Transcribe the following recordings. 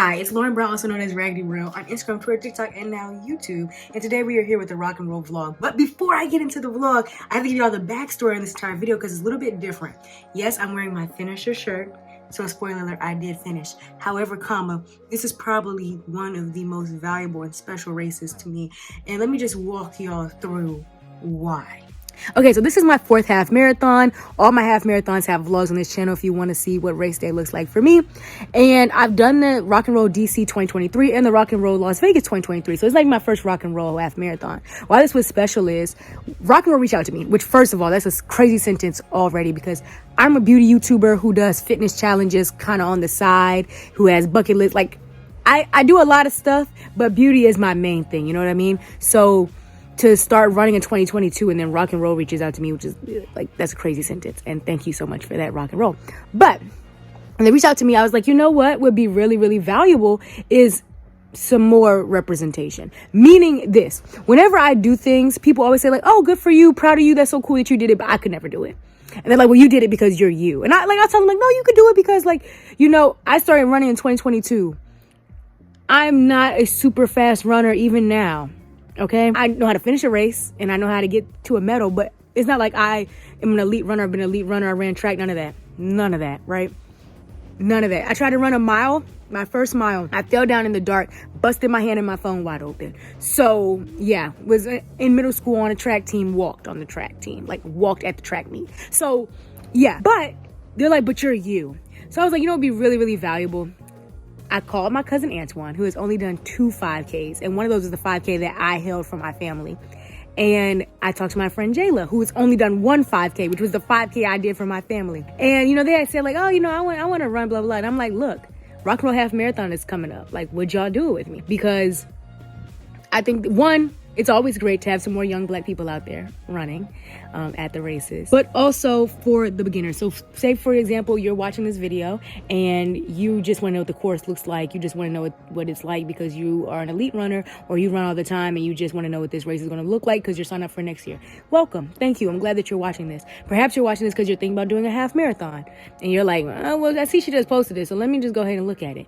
Hi, it's Lauren Brown, also known as RaggedyRoyal, on Instagram, Twitter, TikTok, and now YouTube. And today we are here with the rock and roll vlog. But before I get into the vlog, I have to give you all the backstory on this entire video because it's a little bit different. Yes, I'm wearing my finisher shirt, so spoiler alert, I did finish. However, this is probably one of the most valuable and special races to me. And let me just walk y'all through why. Okay, so this is my 4th half marathon. All my half marathons have vlogs on this channel if you want to see what race day looks like for me. And I've done the Rock and Roll DC 2023 and the Rock and Roll Las Vegas 2023. So it's like my first Rock and Roll half marathon. Why this was special is Rock and Roll reached out to me, which first of all, that's a crazy sentence already because I'm a beauty YouTuber who does fitness challenges kind of on the side, who has bucket lists. Like I do a lot of stuff, but beauty is my main thing. You know what I mean? So to start running in 2022 and then Rock and Roll reaches out to me, which is like, that's a crazy sentence. And thank you so much for that, Rock and Roll. But when they reached out to me, I was like, you know what would be really, really valuable is some more representation. Meaning this, whenever I do things, people always say like, oh, good for you, proud of you, that's so cool that you did it, but I could never do it. And they're like, well, you did it because you're you. And I tell them like, no, you could do it because like, you know, I started running in 2022. I'm not a super fast runner even now. Okay, I know how to finish a race and I know how to get to a medal, but it's not like I am an elite runner. I've been an elite runner. I ran track. None of that, right? None of that. I tried to run a mile, my first mile. I fell down in the dark, busted my hand and my phone wide open. So yeah, was in middle school on a track team, walked on the track team, like walked at the track meet. So yeah, but they're like, but you're you. So I was like, you know, it'd be really, really valuable. I called my cousin Antoine, who has only done 2 5Ks. And one of those is the 5K that I held for my family. And I talked to my friend Jayla, who has only done 1 5K, which was the 5K I did for my family. And, you know, they had said like, oh, you know, I want to run, blah, blah. And I'm like, look, Rock and Roll Half Marathon is coming up. Like, would y'all do it with me? Because I think, one, it's always great to have some more young black people out there running at the races, but also for the beginners. So say, for example, you're watching this video and you just want to know what the course looks like. You just want to know what it's like because you are an elite runner or you run all the time and you just want to know what this race is going to look like because you're signing up for next year. Welcome. Thank you. I'm glad that you're watching this. Perhaps you're watching this because you're thinking about doing a half marathon and you're like, oh, well, I see she just posted this, so let me just go ahead and look at it.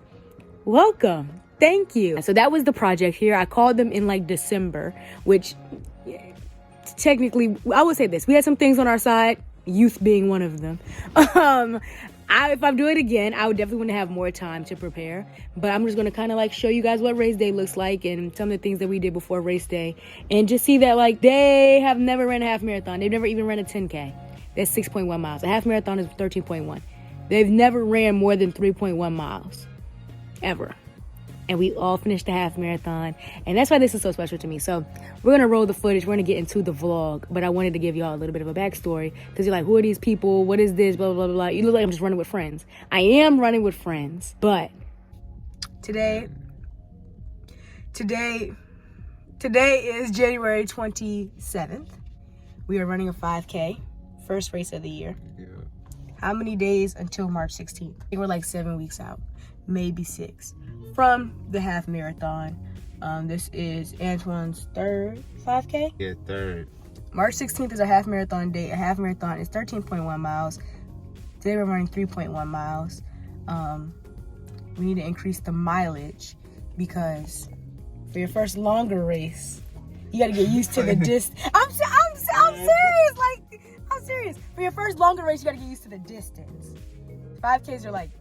Welcome. Thank you. So that was the project here. I called them in like December, which technically, I would say this. We had some things on our side, youth being one of them. If I'm doing it again, I would definitely want to have more time to prepare. But I'm just going to kind of like show you guys what race day looks like and some of the things that we did before race day. And just see that like they have never ran a half marathon. They've never even ran a 10K. That's 6.1 miles. A half marathon is 13.1. They've never ran more than 3.1 miles. Ever. And we all finished the half marathon. And that's why this is so special to me. So we're going to roll the footage. We're going to get into the vlog. But I wanted to give y'all a little bit of a backstory. Because you're like, who are these people? What is this? Blah, blah, blah, blah. You look like I'm just running with friends. I am running with friends. But today is January 27th. We are running a 5K. First race of the year. Yeah. How many days until March 16th? I think we're like 7 weeks out. Maybe 6. From the half marathon. This is Antoine's 3rd 5K? Yeah, 3rd. March 16th is a half marathon date. A half marathon is 13.1 miles. Today we're running 3.1 miles. We need to increase the mileage because for your first longer race, you got to get used to the distance. I'm serious. Like, I'm serious. For your first longer race, you got to get used to the distance. 5Ks are like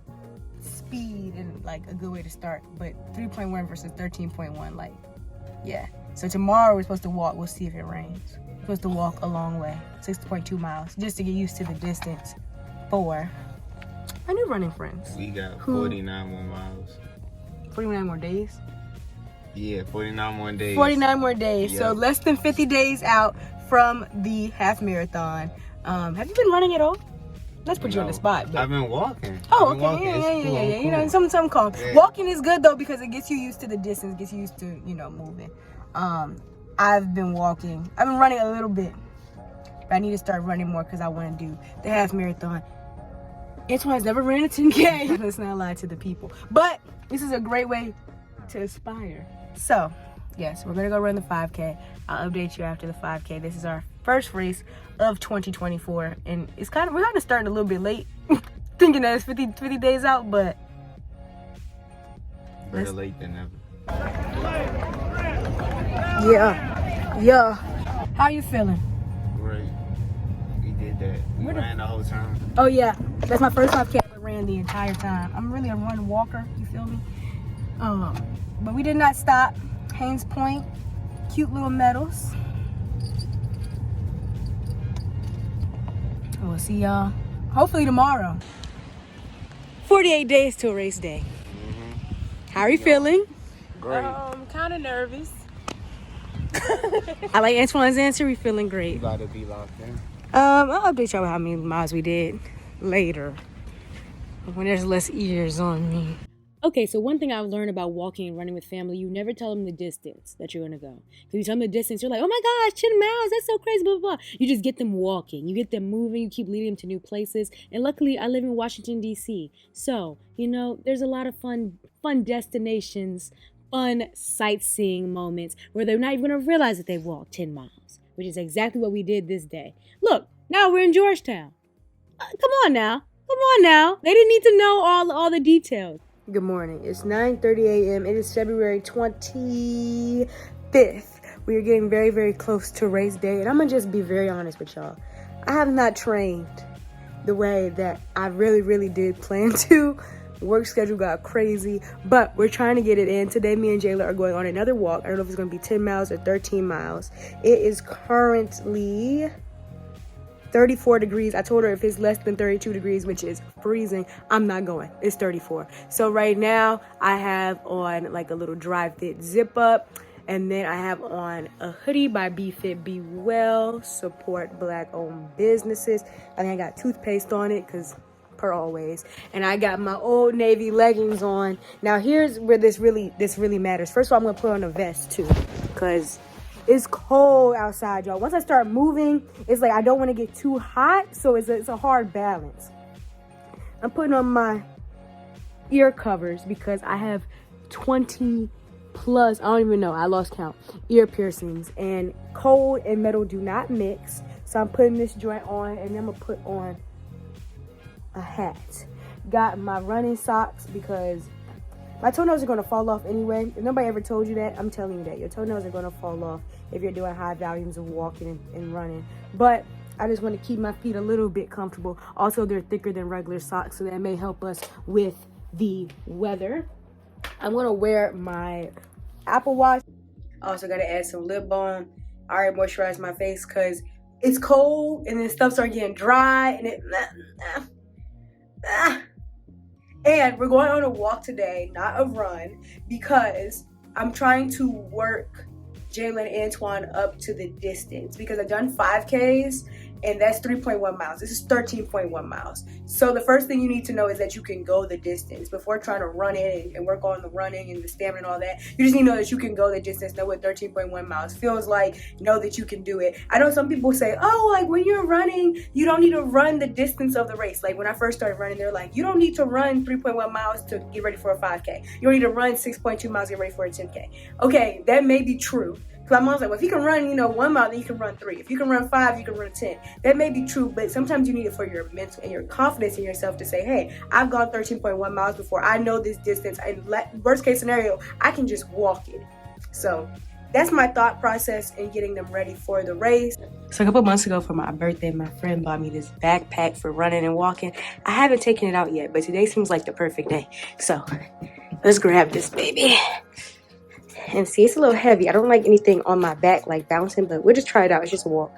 speed and like a good way to start, but 3.1 versus 13.1, like, yeah. So tomorrow we're supposed to walk. We'll see if it rains. We're supposed to walk a long way, 6.2 miles, just to get used to the distance for my new running friends. We got 49 more miles. 49 more days? Yeah, 49 more days. 49 more days. Yep. So less than 50 days out from the half marathon. Have you been running at all? Let's put you on the spot. But... I've been walking. Oh, okay. Yeah. You know, some calm. Yeah. Walking is good though because it gets you used to the distance, gets you used to, you know, moving. I've been walking. I've been running a little bit, but I need to start running more because I want to do the half marathon. Antoine's never ran a 10K. Let's not lie to the people. But this is a great way to aspire. So, yes, we're gonna go run the 5K. I'll update you after the 5K. This is our first race of 2024, and it's we're kind of starting a little bit late, thinking that it's 50 days out, but Better late than never. Yeah. How you feeling? Great. We did that. We ran the whole time. Oh yeah, that's my first 5K. I ran the entire time. I'm really a run walker. You feel me? But we did not stop. Haynes Point, cute little medals. We'll see y'all hopefully tomorrow. 48 days till race day. How are you feeling? Great. Kind of nervous. I like Antoine's answer. We feeling great. You gotta be locked in. I'll update y'all how many miles we did later when there's less ears on me. Okay, so one thing I've learned about walking and running with family, you never tell them the distance that you're gonna go. Because you tell them the distance, you're like, oh my gosh, 10 miles, that's so crazy, blah, blah, blah. You just get them walking, you get them moving, you keep leading them to new places. And luckily, I live in Washington, D.C. So, you know, there's a lot of fun destinations, fun sightseeing moments where they're not even gonna realize that they walked 10 miles, which is exactly what we did this day. Look, now we're in Georgetown. Come on now. They didn't need to know all the details. Good morning. It's 9:30 a.m. It is February 25th. We are getting very, very close to race day. And I'm going to just be very honest with y'all. I have not trained the way that I really, really did plan to. Work schedule got crazy, but we're trying to get it in. Today, me and Jayla are going on another walk. I don't know if it's going to be 10 miles or 13 miles. It is currently 34 degrees. I told her if it's less than 32 degrees, which is freezing, I'm not going. It's 34. So right now I have on like a little dry fit zip up, and then I have on a hoodie by Be Fit Be Well, support black owned businesses. I think I got toothpaste on it because per always, and I got my Old Navy leggings on. Now here's where this really matters. First of all, I'm gonna put on a vest too because it's cold outside, y'all. Once I start moving, it's like I don't want to get too hot, so it's a hard balance. I'm putting on my ear covers because I have 20 plus, I don't even know, I lost count, ear piercings, and cold and metal do not mix. So I'm putting this joint on, and then I'm gonna put on a hat. Got my running socks because my toenails are going to fall off anyway. If nobody ever told you that, I'm telling you that. Your toenails are going to fall off if you're doing high volumes of walking and running. But I just want to keep my feet a little bit comfortable. Also, they're thicker than regular socks, so that may help us with the weather. I'm going to wear my Apple Watch. Also got to add some lip balm. I already moisturized my face because it's cold and then stuff starts getting dry and it... And we're going on a walk today, not a run, because I'm trying to work Jayla and Antoine up to the distance because I've done 5Ks and that's 3.1 miles. This is 13.1 miles. So the first thing you need to know is that you can go the distance before trying to run it and work on the running and the stamina and all that. You just need to know that you can go the distance, know what 13.1 miles feels like, know that you can do it. I know some people say, oh, like when you're running, you don't need to run the distance of the race. Like when I first started running, they're like, you don't need to run 3.1 miles to get ready for a 5K. You don't need to run 6.2 miles to get ready for a 10K. Okay, that may be true. So my mom's like, well, if you can run, 1 mile, then you can run 3. If you can run 5, you can run 10. That may be true, but sometimes you need it for your mental and your confidence in yourself to say, hey, I've gone 13.1 miles before. I know this distance. And worst case scenario, I can just walk it. So that's my thought process in getting them ready for the race. So a couple months ago for my birthday, my friend bought me this backpack for running and walking. I haven't taken it out yet, but today seems like the perfect day. So let's grab this baby. And see, it's a little heavy. I don't like anything on my back like bouncing, but we'll just try it out. It's just a walk.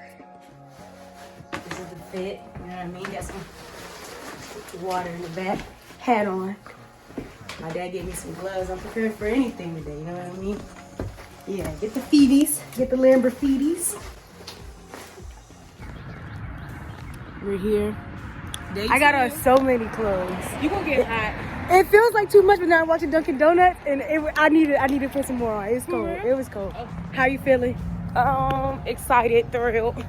This is the fit, you know what I mean? Got some water in the back. Hat on. My dad gave me some gloves. I'm prepared for anything today, you know what I mean? Yeah, get the feeties. Get the Lamborghinis. We're here. I got on so many clothes. You gonna get hot. It feels like too much, but now I'm watching Dunkin' Donuts, and I need to put some more on. It's cold. It was cold. How you feeling? Excited, thrilled. Okay,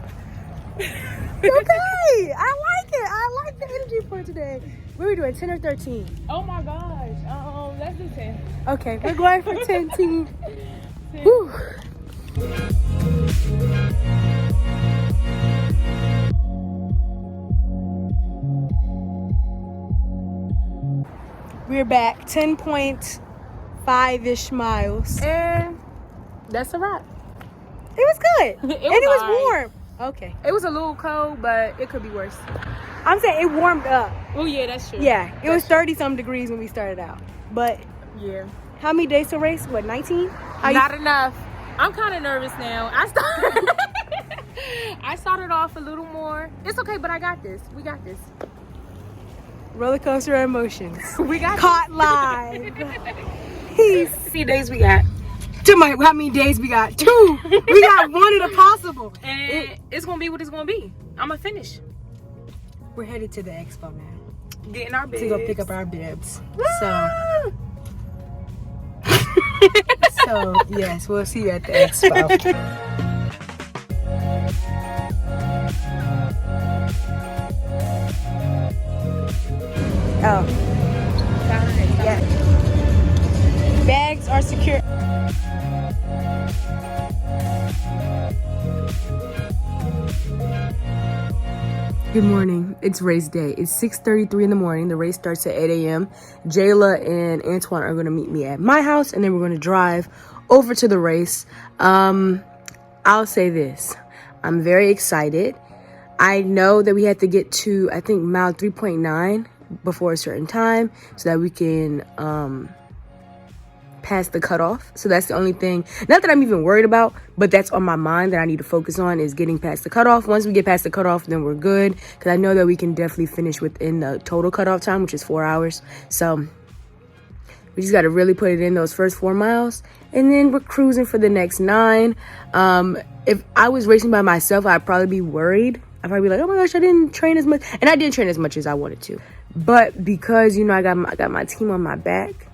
I like it. I like the energy for today. What are we doing, 10 or 13? Oh my gosh. Let's do 10. Okay, we're going for 10, team. Whew. We're back. 10.5 5-ish miles. And that's a wrap. It was good. It And it was alright. warm. Okay. It was a little cold, but it could be worse. I'm saying it warmed up. Oh yeah, that's true. Yeah, it was That's true. 30-some degrees when we started out. But Yeah. how many days to race? What, 19? Not enough. I'm kind of nervous now. I started off a little more. It's okay, but I got this. We got this. Roller coaster of emotions. We got Caught live. How many days we got? How many days we got? 2. We got one of the possible. And it's gonna be what it's gonna be. I'm gonna finish. We're headed to the expo now Getting our bibs. to go pick up our bibs. So yes, we'll see you at the expo. Oh, yeah. Bags are secure. Good morning. It's race day. It's 6:33 in the morning. The race starts at 8 a.m. Jayla and Antoine are going to meet me at my house, and then we're going to drive over to the race. I'll say this. I'm very excited. I know that we have to get to, I think, mile 3.9 before a certain time so that we can pass the cutoff. So that's the only thing, not that I'm even worried about, but that's on my mind that I need to focus on, is getting past the cutoff. Once we get past the cutoff, then we're good, because I know that we can definitely finish within the total cutoff time, which is 4 hours. So we just got to really put it in those first 4 miles, and then we're cruising for the next 9. If I was racing by myself, I'd probably be worried. I'd probably be like, oh my gosh, I didn't train as much. And I didn't train as much as I wanted to. But because, you know, I got my team on my back,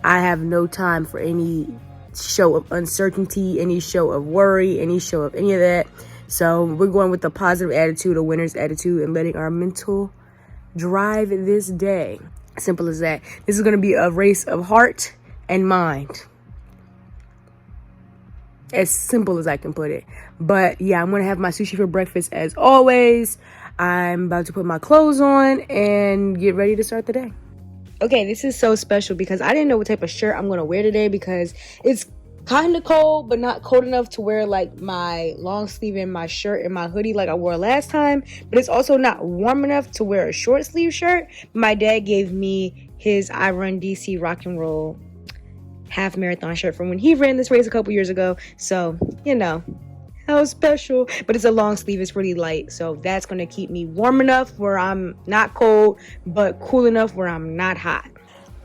I have no time for any show of uncertainty, any show of worry, any show of any of that. So we're going with the positive attitude, a winner's attitude, and letting our mental drive this day. Simple as that. This is going to be a race of heart and mind. As simple as I can put it. But yeah, I'm going to have my sushi for breakfast as always. I'm about to put my clothes on and get ready to start the day. Okay, this is so special because I didn't know what type of shirt I'm going to wear today, because it's kind of cold, but not cold enough to wear like my long sleeve and my shirt and my hoodie like I wore last time. But it's also not warm enough to wear a short sleeve shirt. My dad gave me his I Run DC Rock and Roll half marathon shirt from when he ran this race a couple years ago. So, you know, how special. But it's a long sleeve, it's really light, so that's going to keep me warm enough where I'm not cold, but cool enough where I'm not hot.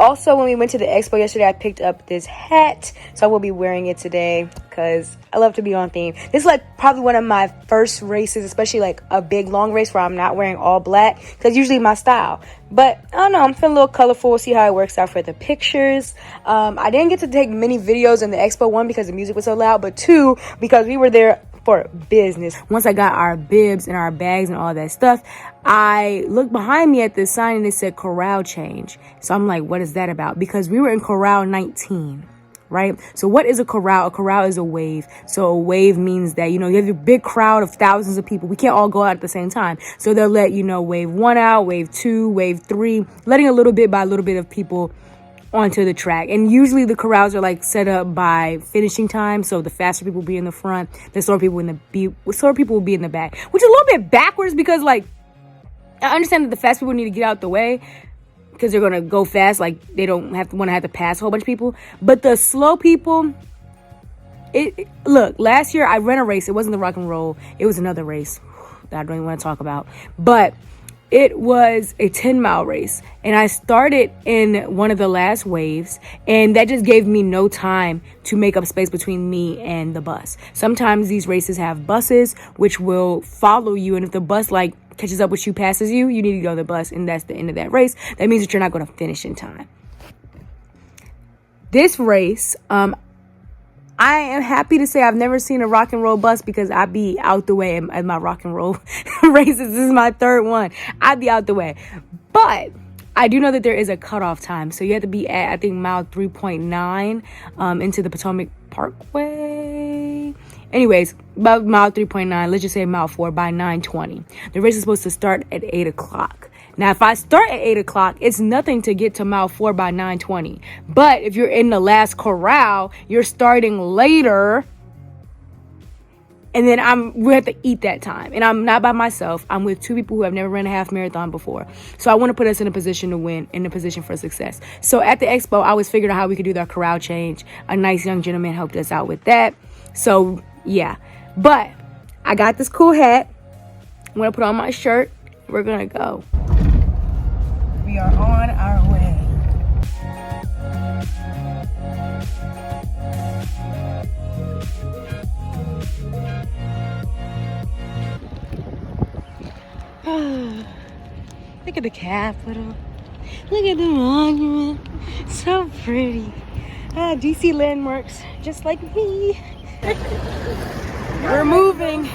Also, when we went to the expo yesterday, I picked up this hat, so I will be wearing it today because I love to be on theme. This is like probably one of my first races, especially like a big long race where I'm not wearing all black, because usually my style. But I don't know, I'm feeling a little colorful. See how it works out for the pictures. I didn't get to take many videos in the expo, 1 because the music was so loud, but 2 because we were there for business. Once I got our bibs and our bags and all that stuff, I looked behind me at this sign and it said corral change. So I'm like, what is that about? Because we were in corral 19, right? So what is a corral? A corral is a wave. So a wave means that, you know, you have a big crowd of thousands of people. We can't all go out at the same time. So they'll let, you know, wave 1 out, wave 2, wave 3, letting a little bit by a little bit of people onto the track. And usually the corrals are like set up by finishing time, so the faster people will be in the front, the slower people will be in the back, which is a little bit backwards, because like I understand that the fast people need to get out the way because they're gonna go fast, like they don't have to pass a whole bunch of people. But the slow people, look, last year I ran a race. It wasn't the rock and roll, it was another race that I don't even want to talk about, but it was a 10-mile race, and I started in one of the last waves, and that just gave me no time to make up space between me and the bus. Sometimes these races have buses which will follow you, and if the bus like catches up with you, passes you, you need to go to the bus, and that's the end of that race. That means that you're not going to finish in time. This race, I am happy to say I've never seen a rock and roll bus, because I'd be out the way at my rock and roll races. This is my 3rd one. I'd be out the way. But I do know that there is a cutoff time. So you have to be at, I think, mile 3.9 into the Potomac Parkway. Anyways, about mile 3.9, let's just say mile 4 by 9:20. The race is supposed to start at 8 o'clock. Now, if I start at 8 o'clock, it's nothing to get to mile 4 by 9:20. But if you're in the last corral, you're starting later. And then we have to eat that time. And I'm not by myself. I'm with 2 people who have never run a half marathon before. So I want to put us in a position to win, in a position for success. So at the expo, I was figuring out how we could do that corral change. A nice young gentleman helped us out with that. So yeah. But I got this cool hat. I'm going to put on my shirt. We're going to go. We are on our way. Look at the Capitol. Look at the monument. So pretty. DC landmarks, just like me. We're moving.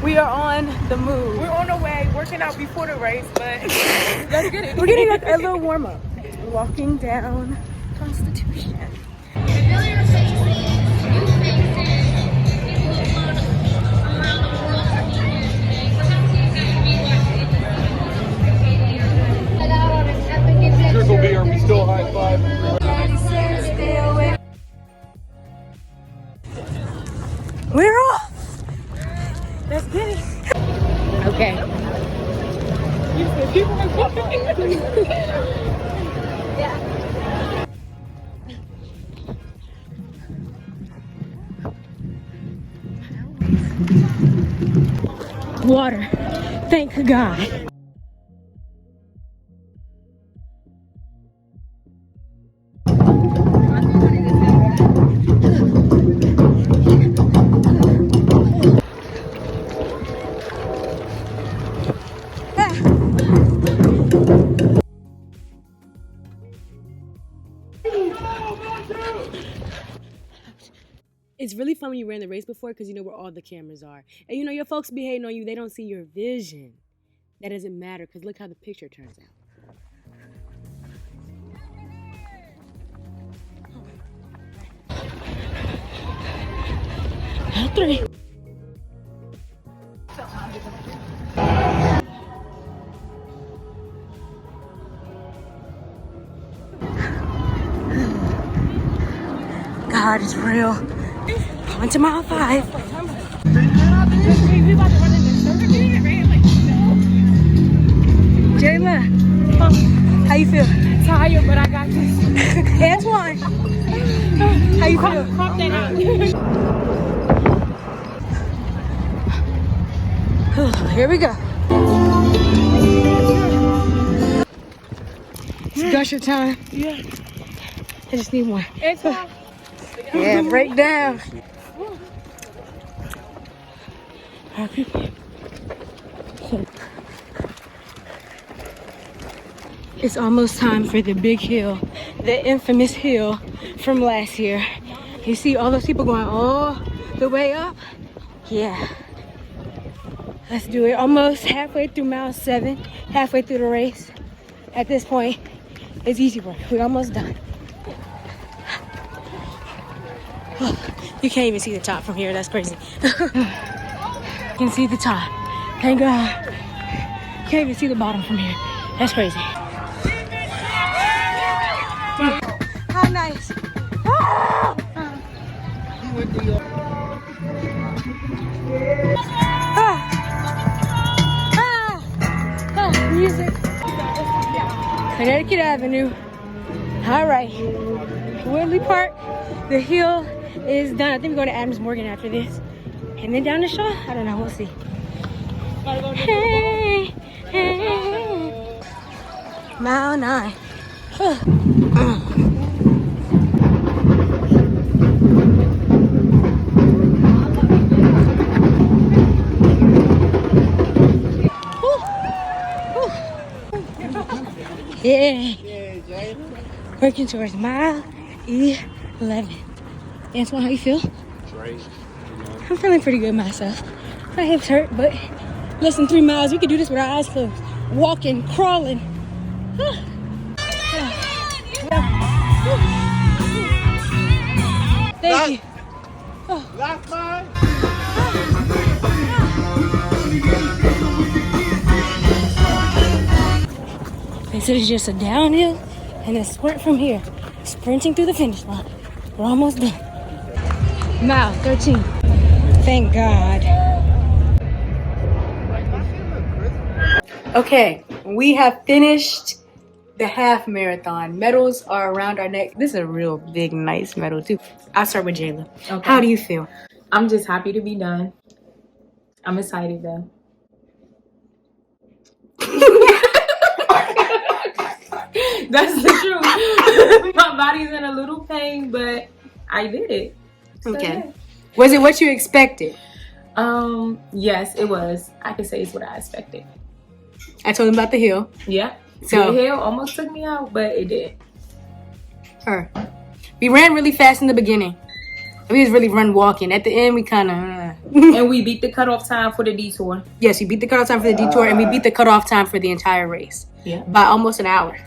We are on the move. We're on the way, working out before the race, but let's get it. We're getting like a little warm up. Walking down Constitution. Trickle B, are we still high five? We're off. Let's get it. Okay. Water. Thank God. It's really fun when you ran the race before because you know where all the cameras are. And you know, your folks be hating on you. They don't see your vision. That doesn't matter because look how the picture turns out. 3. God is real. On to mile 5. Jayla, how you feel? Tired, but I got this. Antoine, how you feel? Crop that out. Here we go. It's gusher time. Yeah. I just need one. Antoine. Yeah, break down. It's almost time for the big hill, the infamous hill from last year. You see all those people going all the way up? Yeah. Let's do it. Almost halfway through mile 7, halfway through the race. At this point, it's easy work. We're almost done. You can't even see the top from here. That's crazy. You can see the top. Thank God. You can't even see the bottom from here. That's crazy. How nice. Music. Connecticut Avenue. All right. Woodley Park. The hill is done. I think we're going to Adams Morgan after this. And then down the Shaw? I don't know. We'll see. Hey, hey. Mile 9. Yeah. Working towards mile 11. Antoine, how you feel? Great. I'm feeling pretty good myself. My hips hurt, but less than 3 miles. We could do this with our eyes closed. Walking, crawling. Thank you. Last mile. instead of just a downhill and a sprint from here. Sprinting through the finish line. We're almost done. Mile 13. Thank God. Okay, we have finished the half marathon. Medals are around our neck. This is a real big, nice medal too. I'll start with Jayla. Okay. How do you feel? I'm just happy to be done. I'm excited though. That's the truth. My body's in a little pain, but I did it. So, Okay. yeah. Was it what you expected? Yes, it was. I can say it's what I expected. I told him about the hill. Yeah. So the hill almost took me out, but it did. her. We ran really fast in the beginning. We was really run walking. At the end, we kind of. And we beat the cutoff time for the detour. Yes, we beat the cutoff time for the detour, and we beat the cutoff time for the entire race. Yeah. By almost an hour.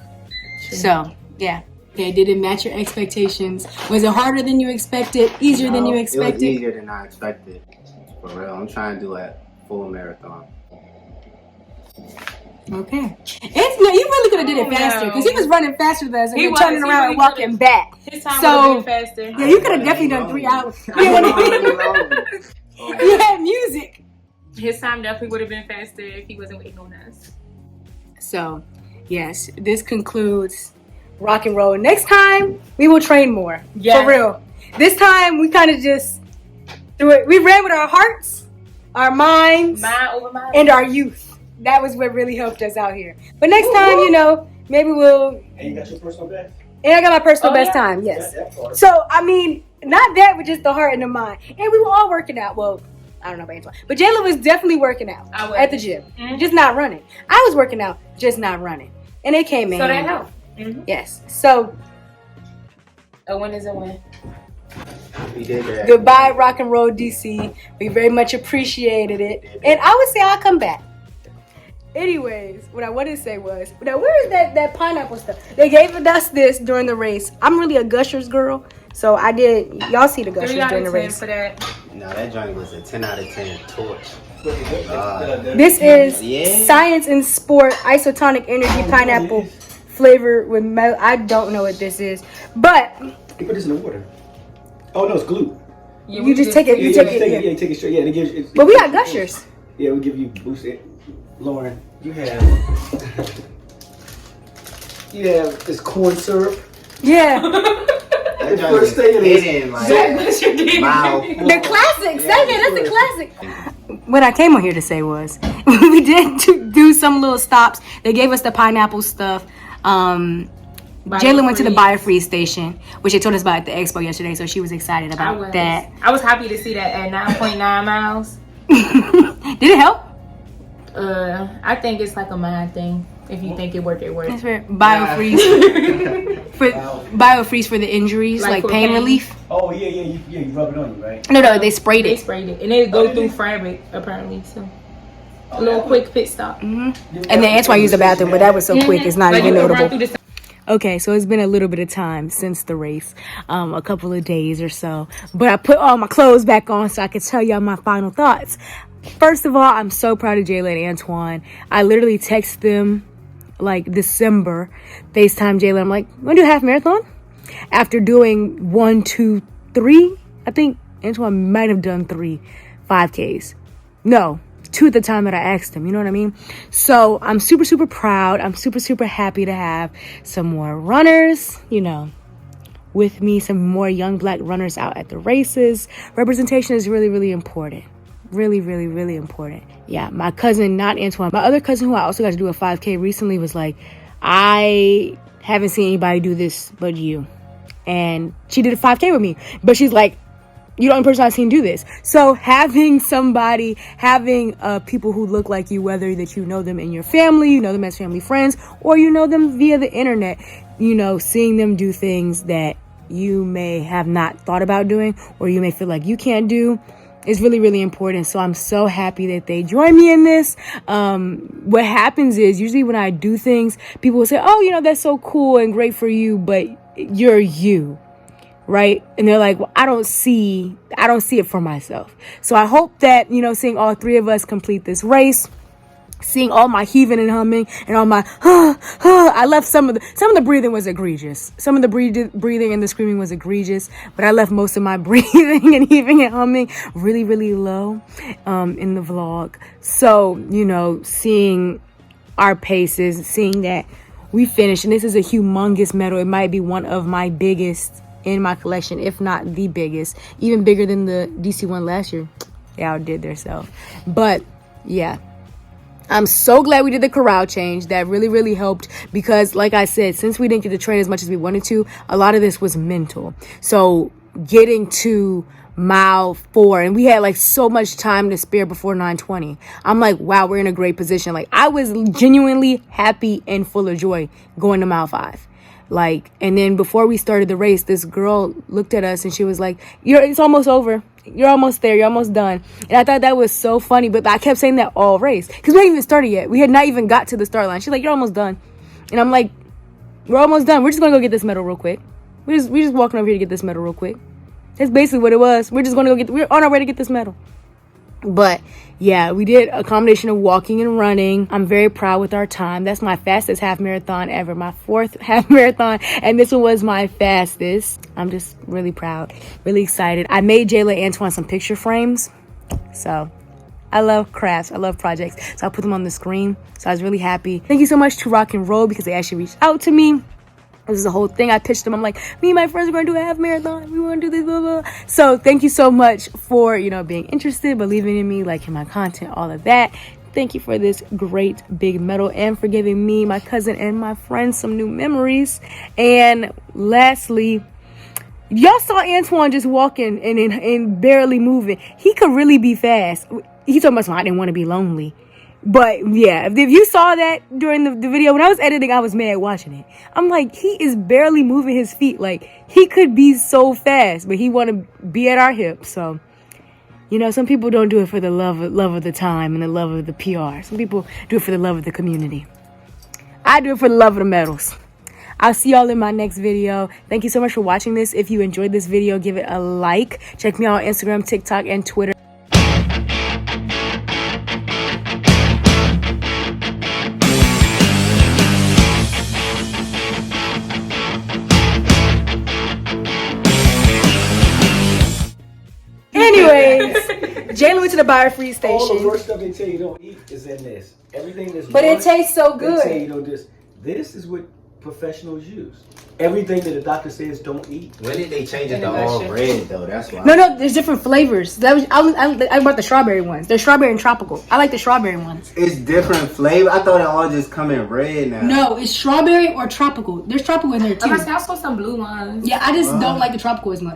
True. So, yeah. Okay, did it match your expectations? Was it harder than you expected? Easier than you expected? It was easier than I expected. For real. I'm trying to do a full marathon. Okay. It's, no, you really could have did it faster because he was running faster than us and He then was. turning He around really and walking could've. back. His time So- would have been faster. Yeah, you could have definitely done 3 hours. You know what I mean? You had music. His time definitely would have been faster if he wasn't waiting on us. So, yes, this concludes rock and roll. Next time, we will train more. Yes. For real. This time, we kind of just threw it. We ran with our hearts, our minds, Mind over mind. and our youth. That was what really helped us out here. But next time, you know, maybe we'll. And you got your personal best? And I got my personal Oh, best yeah? time, yes. That part. So, I mean, not that, but just the heart and the mind. And we were all working out. Well, I don't know about Antoine. But Jayla was definitely working out I was. at the gym. Mhm. Just not running. I was working out, just not running. And it came in. So that handy. helped. Mm-hmm. Yes. So, A win is a win. We did that. goodbye, Rock and Roll DC. We very much appreciated it. And I would say I'll come back. Anyways, what I wanted to say was, now where is that pineapple stuff? They gave us this during the race. I'm really a Gushers girl. So I did, y'all see the 3 Gushers out during of the 10 race. for that. No, that joint was a 10 out of 10 torch. This is Yeah. Science and Sport Isotonic Energy Pineapple flavor with melon. I don't know what this is, but You put this in the water. Oh no, it's glue. Yeah, You we just take it- Yeah, You yeah, take you take it, it. Yeah, you take it straight. Yeah, and it gives. It, but we got Gushers. Yeah, we give you boost it. Lauren, you have this corn syrup. Yeah, That joint First was thing it is. hidden, like, That's your game. wow. the classic. Say that. That's the classic. What I came on here to say was, we did do some little stops. They gave us the pineapple stuff. Jayla went to the BioFreeze station, which they told us about at the expo yesterday, so she was excited about that. I was happy to see that at 9.9 miles. Did it help? I think it's like a mind thing. If you think it worked, it worked. That's right. BioFreeze for the injuries, like for pain relief. Oh yeah, you rub it on you, right? No, they sprayed They it. sprayed it, and it go through fabric apparently. So a little quick pit stop. And then Antoine used the bathroom, but that was so quick, it's not Like even you can run notable. through the Okay, so it's been a little bit of time since the race, a couple of days or so. But I put all my clothes back on so I could tell y'all my final thoughts. First of all, I'm so proud of Jayla and Antoine. I literally text them like December, FaceTime Jayla. I'm like, wanna do a half marathon? After doing 1, 2, 3, I think Antoine might have done 3 5Ks. No, 2 at the time that I asked him, you know what I mean? So I'm super, super proud. I'm super, super happy to have some more runners, you know, with me, some more young black runners out at the races. Representation is really, really important. Really, really, really important. Yeah, my cousin, not Antoine, my other cousin who I also got to do a 5K recently was like, I haven't seen anybody do this but you. And she did a 5K with me. But she's like, you're the only person I've seen do this. So having somebody, having people who look like you, whether that you know them in your family, you know them as family friends, or you know them via the internet, you know, seeing them do things that you may have not thought about doing, or you may feel like you can't do, is really, really important. So I'm so happy that they join me in this. What happens is usually when I do things, people will say, oh, you know, that's so cool and great for you, but you're you. Right? And they're like, well, I don't see it for myself. So I hope that, you know, seeing all 3 of us complete this race, seeing all my heaving and humming and all my I left some of the breathing was egregious. Some of the breathing and the screaming was egregious, but I left most of my breathing and heaving and humming really, really low in the vlog. So, you know, seeing our paces, seeing that we finished, and this is a humongous medal. It might be one of my biggest in my collection, if not the biggest, even bigger than the DC one last year. They outdid themselves. But yeah, I'm so glad we did the corral change. That really, really helped because, like I said, since we didn't get to train as much as we wanted to, a lot of this was mental. So getting to mile 4, and we had like so much time to spare before 9:20. I'm like, wow, we're in a great position. Like, I was genuinely happy and full of joy going to mile 5. Like, and then before we started the race, this girl looked at us and she was like, it's almost over. You're almost there. You're almost done. And I thought that was so funny, but I kept saying that all race because we hadn't even started yet. We had not even got to the start line. She's like, you're almost done. And I'm like, we're almost done. We're just going to go get this medal real quick. We just walking over here to get this medal real quick. That's basically what it was. We're just going to we're on our way to get this medal. But yeah, we did a combination of walking and running. I'm very proud with our time. That's my fastest half marathon ever, my 4th half marathon, and this one was my fastest. I'm just really proud, really excited. I made Jayla and Antoine some picture frames. So I love crafts, I love projects, so I put them on the screen. So I was really happy. Thank you so much to Rock and Roll because they actually reached out to me. This is the whole thing. I pitched them. I'm like, me and my friends are going to do a half marathon. We want to do this, blah, blah. So thank you so much for, you know, being interested, believing in me, liking my content, all of that. Thank you for this great big medal and for giving me, my cousin, and my friends some new memories. And lastly, y'all saw Antoine just walking and barely moving. He could really be fast. He told me, I didn't want to be lonely. But yeah, if you saw that during the video, when I was editing, I was mad watching it. I'm like, he is barely moving his feet. Like, he could be so fast, but he want to be at our hips. So, you know, some people don't do it for the love of the time and the love of the PR. Some people do it for the love of the community. I do it for the love of the medals. I'll see y'all in my next video. Thank you so much for watching this. If you enjoyed this video, give it a like. Check me out on Instagram, TikTok, and Twitter. Anyways, Jayla went to the Biofreeze station. All the worst stuff they tell you don't eat is in this. Everything that's but it tastes so good. They tell you don't this is what professionals use. Everything that the doctor says don't eat. When did they change it to all red though? That's why. No, there's different flavors. I bought the strawberry ones. They're strawberry and tropical. I like the strawberry ones. It's different flavor. I thought it all just come in red now. No, it's strawberry or tropical. There's tropical in there too. I saw some blue ones. Yeah, I just don't like the tropical as much.